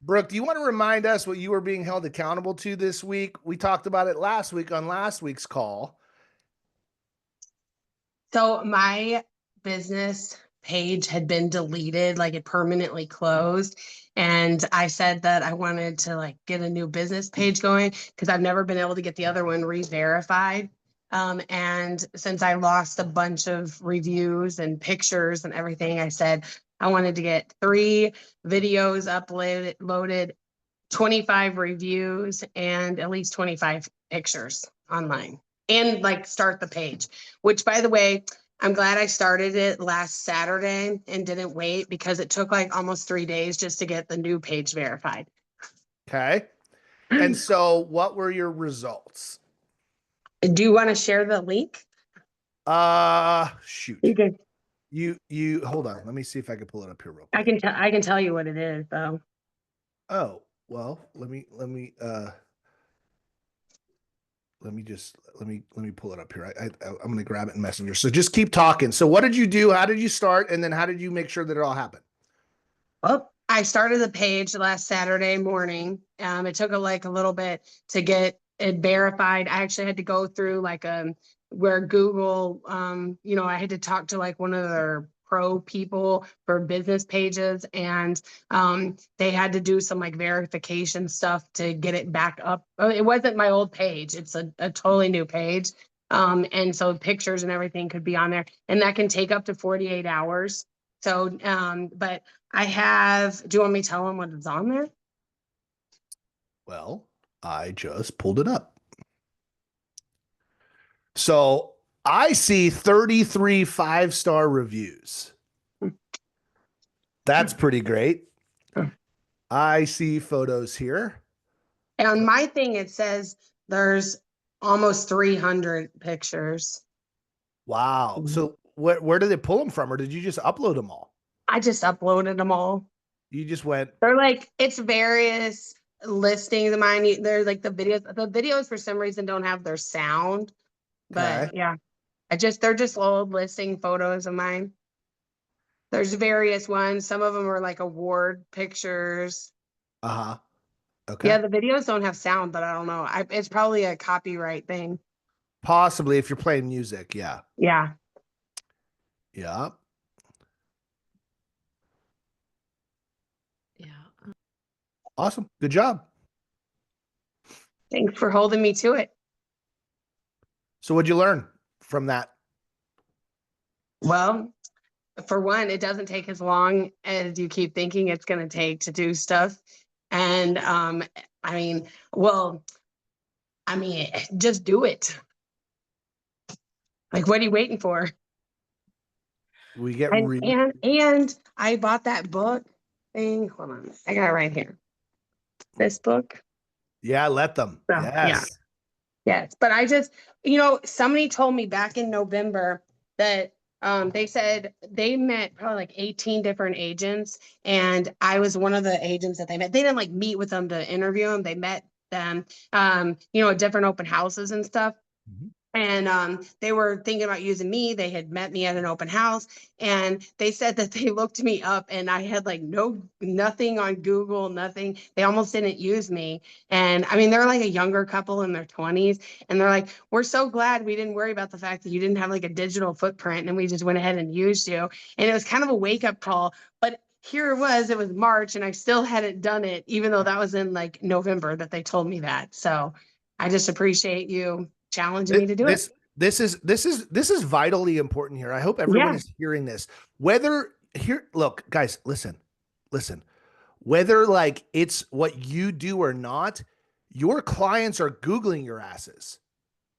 Brooke, do you want to remind us what you were being held accountable to this week? We talked about it last week on last week's call. So my business page had been deleted, like it permanently closed. And I said that I wanted to like get a new business page going because I've never been able to get the other one re-verified. And since I lost a bunch of reviews and pictures and everything, I said I wanted to get 3 videos uploaded, loaded, 25 reviews, and at least 25 pictures online and like start the page, which by the way, I'm glad I started it last Saturday and didn't wait because it took like almost 3 days just to get the new page verified. Okay. And so what were your results? Do you want to share the link? Shoot. You can, You hold on. Let me see if I can pull it up here real I quick. I can tell you what it is though. Oh, well, let me pull it up here. I'm going to grab it in Messenger. So just keep talking. So what did you do? How did you start? And then how did you make sure that it all happened? Well, I started the page last Saturday morning. It took like a little bit to get it verified. I actually had to go through like where Google, I had to talk to like one of their pro people for business pages, and they had to do some like verification stuff to get it back up. It wasn't my old page; it's a totally new page. And so pictures and everything could be on there, and that can take up to 48 hours. So, but I have, do you want me to tell them what is on there? Well, I just pulled it up. So I see 33 5-star reviews. That's pretty great. I see photos here. And on my thing, it says there's almost 300 pictures. Wow. So where did they pull them from, or did you just upload them all? I just uploaded them all. You just went. They're like, it's various listings of mine. They're like the videos. The videos for some reason don't have their sound, Okay. but yeah, they're just old listing photos of mine. There's various ones. Some of them are like award pictures. Uh-huh. Okay. Yeah, the videos don't have sound, but I don't know. It's probably a copyright thing. Possibly if you're playing music. Yeah. Yeah. Yeah. Yeah. Awesome. Good job. Thanks for holding me to it. So what'd you learn from that? Well, for one, it doesn't take as long as you keep thinking it's going to take to do stuff. And I mean, well, just do it. Like, what are you waiting for? We get And I bought that book thing. Hold on, I got it right here. This book. Yeah, let them. So, yeah. Yes. Yes, but I just, somebody told me back in November that they said they met probably like 18 different agents, and I was one of the agents that they met. They didn't like meet with them to interview them. They met them, at different open houses and stuff. Mhm. And they were thinking about using me. They had met me at an open house, and they said that they looked me up, and I had like nothing on Google, nothing. They almost didn't use me. And I mean, they're like a younger couple in their 20s, and they're like, we're so glad we didn't worry about the fact that you didn't have like a digital footprint, and we just went ahead and used you. And it was kind of a wake-up call. But here it was March, and I still hadn't done it, even though that was in like November that they told me that. So I just appreciate you challenging me to do it. This is vitally important here. I hope everyone Yeah. is hearing this. Look, guys, listen. Whether like it's what you do or not, your clients are Googling your asses.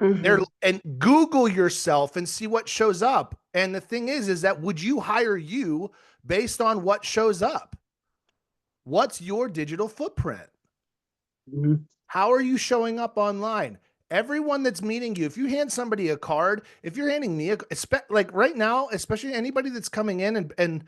Mm-hmm. And Google yourself and see what shows up. And the thing is that would you hire you based on what shows up? What's your digital footprint? Mm-hmm. How are you showing up online? Everyone that's meeting you, if you hand somebody a card, if you're handing me like right now, especially anybody that's coming in and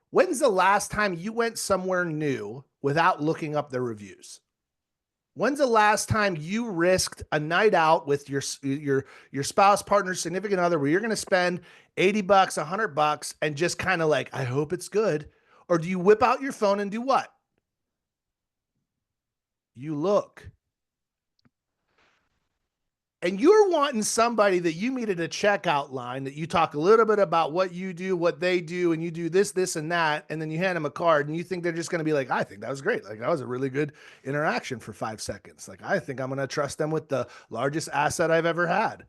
when's the last time you went somewhere new without looking up their reviews? When's the last time you risked a night out with your spouse, partner, significant other where you're going to spend $80, $100 and just kind of like, I hope it's good? Or do you whip out your phone and do what? You look. And you're wanting somebody that you meet at a checkout line, that you talk a little bit about what you do, what they do, and you do this, this, and that, and then you hand them a card, and you think they're just going to be like, I think that was great. Like, that was a really good interaction for 5 seconds. Like, I think I'm going to trust them with the largest asset I've ever had.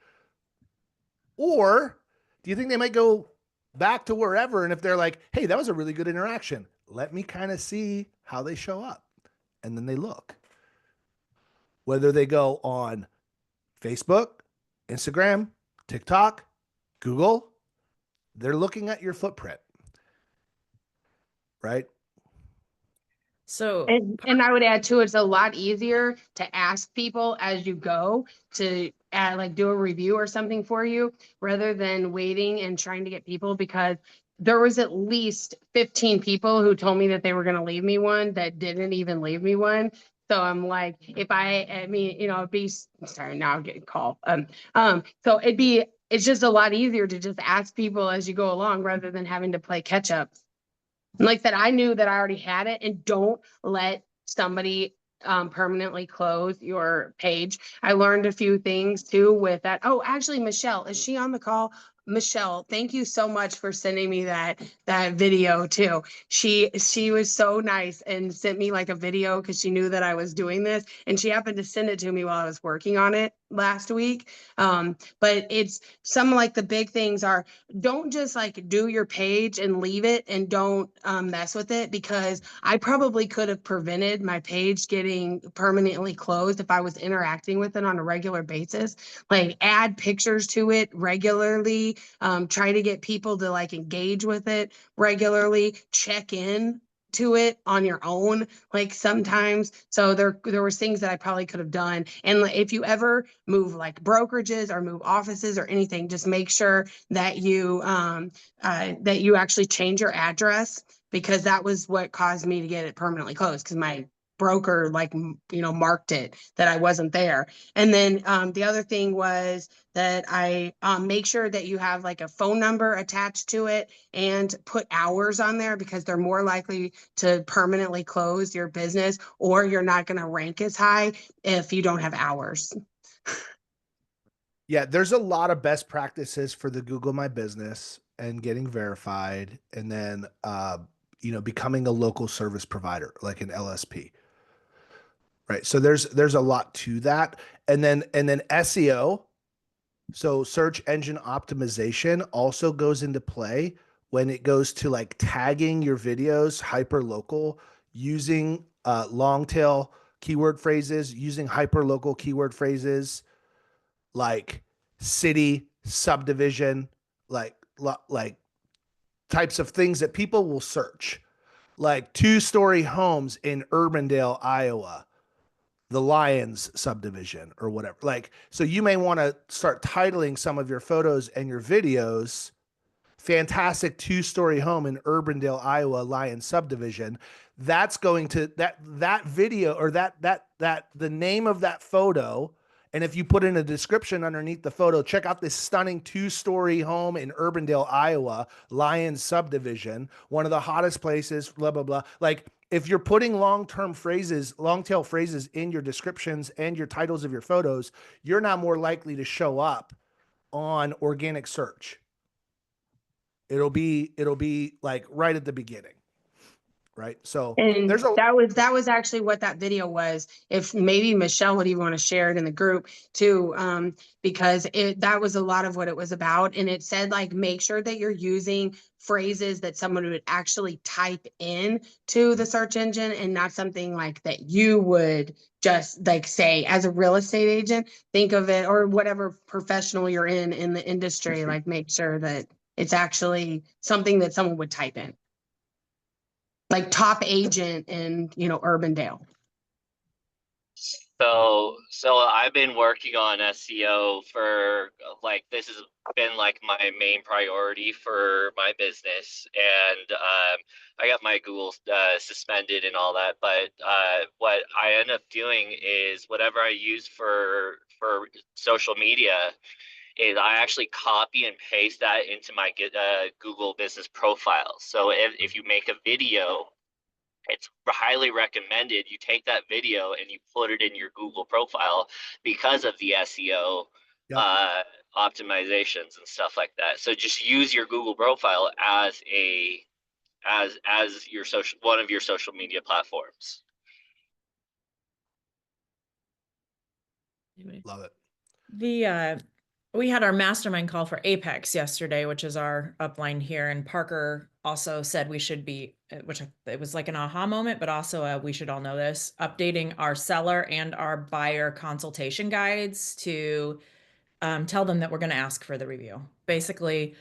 Or do you think they might go back to wherever, and if they're like, hey, that was a really good interaction, let me kind of see how they show up, and then they look. Whether they go on Facebook, Instagram, TikTok, Google, they're looking at your footprint, right? So And I would add too, it's a lot easier to ask people as you go to add, like do a review or something for you rather than waiting and trying to get people, because there was at least 15 people who told me that they were going to leave me one that didn't even leave me one. So I'm like, I mean, it'd be, sorry, now I'm getting called. So it's just a lot easier to just ask people as you go along rather than having to play catch up. Like that, I knew that I already had it, and don't let somebody permanently close your page. I learned a few things too with that. Oh, actually, Michelle, is she on the call? Michelle, thank you so much for sending me that video too. She was so nice and sent me like a video because she knew that I was doing this, and she happened to send it to me while I was working on it last week. But it's some like the big things are, don't just like do your page and leave it and don't mess with it, because I probably could have prevented my page getting permanently closed if I was interacting with it on a regular basis. Like add pictures to it regularly, try to get people to like engage with it regularly, check in to it on your own, like sometimes. So there was things that I probably could have done. And if you ever move like brokerages or move offices or anything, just make sure that you actually change your address, because that was what caused me to get it permanently closed, because my broker like marked it that I wasn't there. And then the other thing was that I make sure that you have like a phone number attached to it and put hours on there, because they're more likely to permanently close your business, or you're not going to rank as high if you don't have hours. Yeah, there's a lot of best practices for the Google My Business and getting verified, and then becoming a local service provider like an LSP. Right. So there's a lot to that. And then SEO, so search engine optimization, also goes into play when it goes to like tagging your videos hyper local, using long tail keyword phrases, using hyper local keyword phrases like city, subdivision, like types of things that people will search, like two-story homes in Urbandale, Iowa, the Lions subdivision or whatever. Like, so you may want to start titling some of your photos and your videos fantastic two-story home in Urbandale, Iowa, Lion subdivision. That's going to that video, or that the name of that photo. And if you put in a description underneath the photo, check out this stunning two-story home in Urbandale, Iowa, Lion subdivision, one of the hottest places, blah, blah, blah. Like, if you're putting long-term phrases, long-tail phrases in your descriptions and your titles of your photos, you're now more likely to show up on organic search. It'll be like right at the beginning, right? So And there's a that was actually what that video was. If maybe Michelle would even want to share it in the group too, because that was a lot of what it was about. And it said like, make sure that you're using phrases that someone would actually type in to the search engine, and not something like that you would just like say as a real estate agent. Think of it, or whatever professional you're in the industry, like make sure that it's actually something that someone would type in, like top agent in Urbandale. So I've been working on SEO for like this has been like my main priority for my business, and I got my Google suspended and all that. But what I end up doing is whatever I use for social media is I actually copy and paste that into my Google business profile. So if you make a video, it's highly recommended you take that video and you put it in your Google profile because of the SEO Yep. uh, optimizations and stuff like that. So just use your Google profile as your social one of your social media platforms. Love it. The we had our mastermind call for Apex yesterday, which is our upline here, and Parker also said we should be, it was like an aha moment, but also we should all know this, updating our seller and our buyer consultation guides to tell them that we're going to ask for the review. Basically,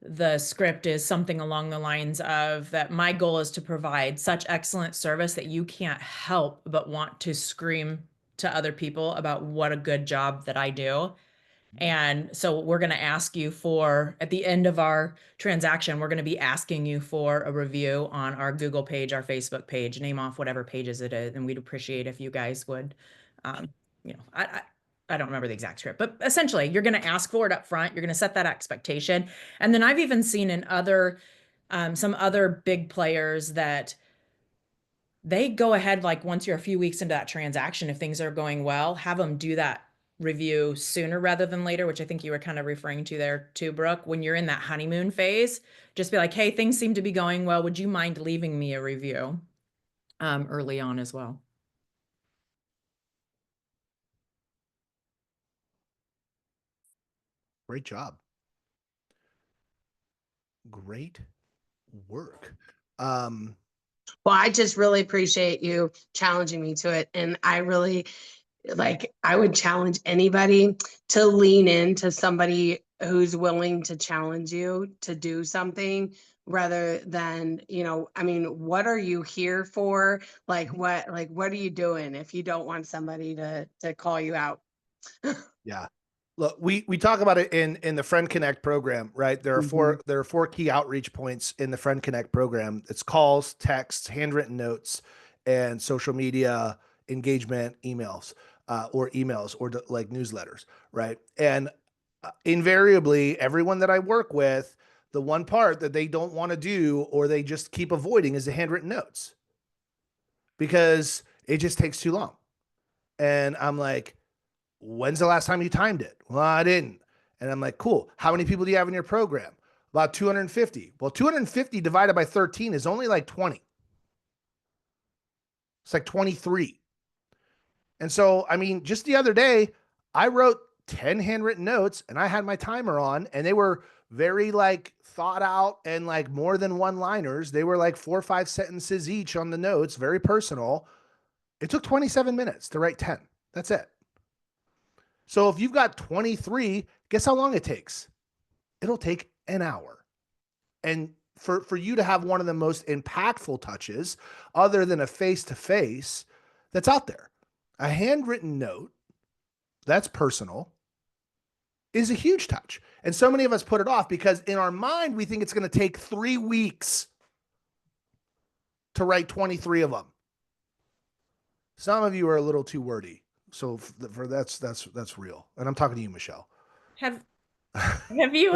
the script is something along the lines of that my goal is to provide such excellent service that you can't help but want to scream to other people about what a good job that I do. And so we're going to ask you for, at the end of our transaction, we're going to be asking you for a review on our Google page, our Facebook page, name off whatever pages it is. And we'd appreciate if you guys would, you know, I don't remember the exact script, but essentially you're going to ask for it up front. You're going to set that expectation. And then I've even seen in other, some other big players that they go ahead, like once you're a few weeks into that transaction, if things are going well, have them do that review sooner rather than later, which I think you were kind of referring to there too, Brooke. When you're in that honeymoon phase, just be like, hey, things seem to be going well. Would you mind leaving me a review early on as well? Great job. Great work. Well, I just really appreciate you challenging me to it. And I really I would challenge anybody to lean into somebody who's willing to challenge you to do something rather than, I mean, what are you here for? What are you doing if you don't want somebody to call you out? Yeah. Look, we talk about it in the Friend Connect program, right? There are four key outreach points in the Friend Connect program. It's calls, texts, handwritten notes, and social media engagement emails, or like newsletters, right? And invariably, everyone that I work with, the one part that they don't want to do or they just keep avoiding is the handwritten notes because it just takes too long. And I'm like, when's the last time you timed it? Well, I didn't. And I'm like, cool. How many people do you have in your program? About 250. Well, 250 divided by 13 is only like 20. It's like 23. And so, I mean, just the other day, I wrote 10 handwritten notes and I had my timer on and they were very like thought out and like more than one liners. They were like 4 or 5 sentences each on the notes, very personal. It took 27 minutes to write 10. That's it. So if you've got 23, guess how long it takes? It'll take an hour. And for you to have one of the most impactful touches, other than a face-to-face, that's out there, a handwritten note that's personal is a huge touch. And so many of us put it off because in our mind, we think it's going to take 3 weeks to write 23 of them. Some of you are a little too wordy. So for that's real. And I'm talking to you, Michelle. Have you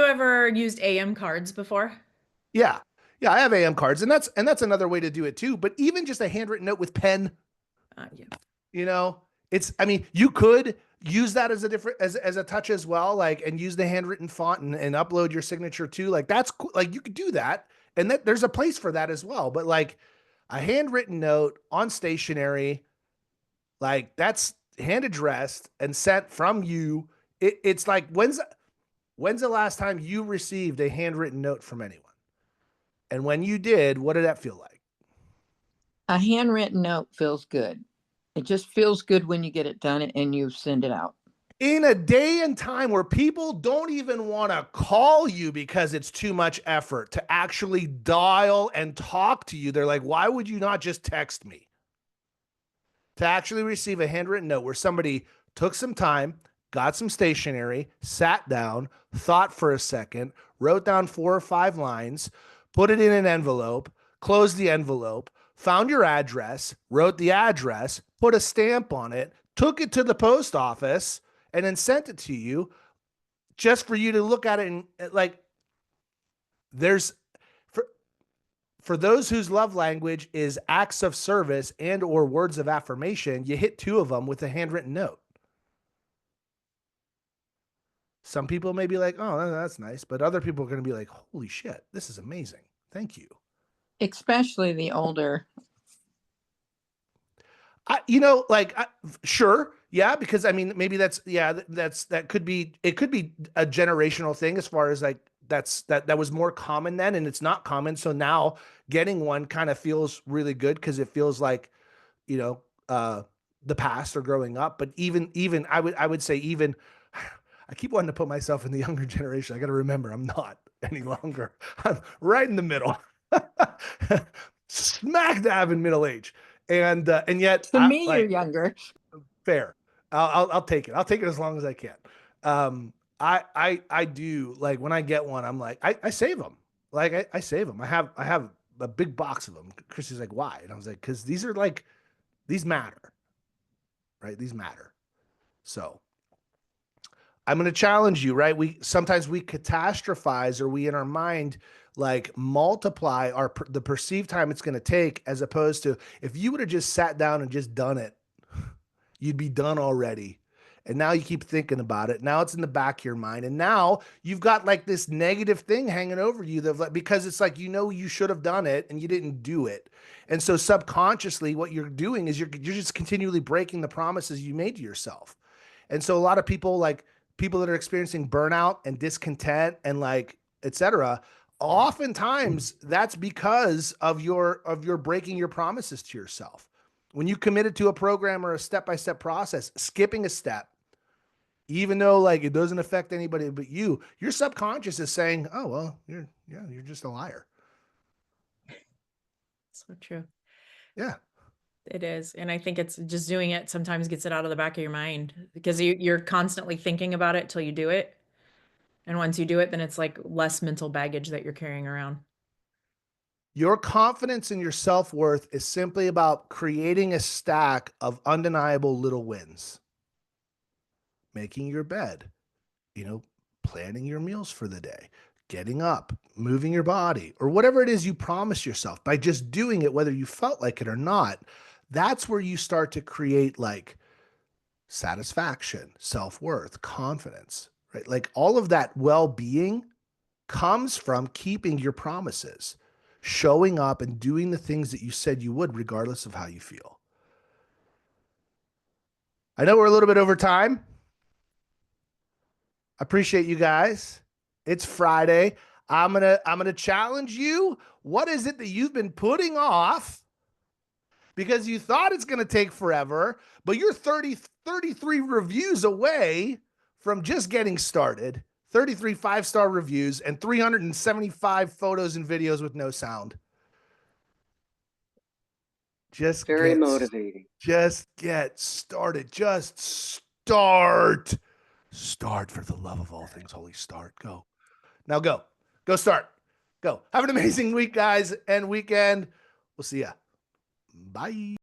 ever used AM cards before? Yeah. Yeah, I have AM cards and that's another way to do it too, but even just a handwritten note with pen, Yeah. I mean, you could use that as a different as a touch as well, like, and use the handwritten font and upload your signature too. Like that's cool. Like you could do that and that there's a place for that as well. But like a handwritten note on stationery, like that's hand addressed and sent from you. It's like, when's the last time you received a handwritten note from anyone? And when you did, what did that feel like? A handwritten note feels good. It just feels good when you get it done and you send it out. In a day and time where people don't even want to call you because it's too much effort to actually dial and talk to you, they're like, why would you not just text me? To actually receive a handwritten note where somebody took some time, got some stationery, sat down, thought for a second, wrote down 4 or 5 lines, put it in an envelope, closed the envelope, found your address, wrote the address, put a stamp on it, took it to the post office, and then sent it to you just for you to look at it and like, there's for those whose love language is acts of service and or words of affirmation, you hit 2 of them with a handwritten note. Some people may be like, oh, that's nice. But other people are going to be like, holy shit, this is amazing. Thank you. Especially the older. Sure. Yeah. Because I mean, maybe that could be, it could be a generational thing as far as like, that was more common then and it's not common. So now getting one kind of feels really good because it feels like, you know, the past or growing up. But even I would say even I keep wanting to put myself in the younger generation. I got to remember I'm not any longer. I'm right in the middle, smack dab in middle age, and yet To me, you're younger. fair. I'll take it. I'll take it as long as I can. I do like when I get one. I'm like I save them. Like I save them. I have a big box of them. Chrissy's like, why? And I was like, because these matter, right? These matter. So I'm going to challenge you, right? Sometimes we catastrophize or we in our mind like multiply the perceived time it's going to take as opposed to if you would have just sat down and just done it, you'd be done already. And now you keep thinking about it. Now it's in the back of your mind. And now you've got like this negative thing hanging over you that because it's like, you should have done it and you didn't do it. And so subconsciously what you're doing is you're just continually breaking the promises you made to yourself. And so a lot of people like people that are experiencing burnout and discontent and like, et cetera, oftentimes that's because of your breaking your promises to yourself. When you committed to a program or a step-by-step process, skipping a step, even though like it doesn't affect anybody but you, your subconscious is saying, oh, well, you're just a liar. So true. Yeah. It is. And I think it's just doing it sometimes gets it out of the back of your mind because you're constantly thinking about it till you do it. And once you do it, then it's like less mental baggage that you're carrying around. Your confidence in your self-worth is simply about creating a stack of undeniable little wins. Making your bed, planning your meals for the day, getting up, moving your body, or whatever it is you promise yourself by just doing it, whether you felt like it or not. That's where you start to create like satisfaction, self-worth, confidence, right? Like all of that well-being comes from keeping your promises, showing up and doing the things that you said you would, regardless of how you feel. I know we're a little bit over time. I appreciate you guys. It's Friday. I'm gonna challenge you. What is it that you've been putting off because you thought it's gonna take forever, but you're 33 reviews away from just getting started. 33 5-star reviews and 375 photos and videos with no sound. Just Very motivating. Just get started. Just start. Start for the love of all things holy. Start. Go. Now go. Go start. Go. Have an amazing week, guys, and weekend. We'll see ya. Bye.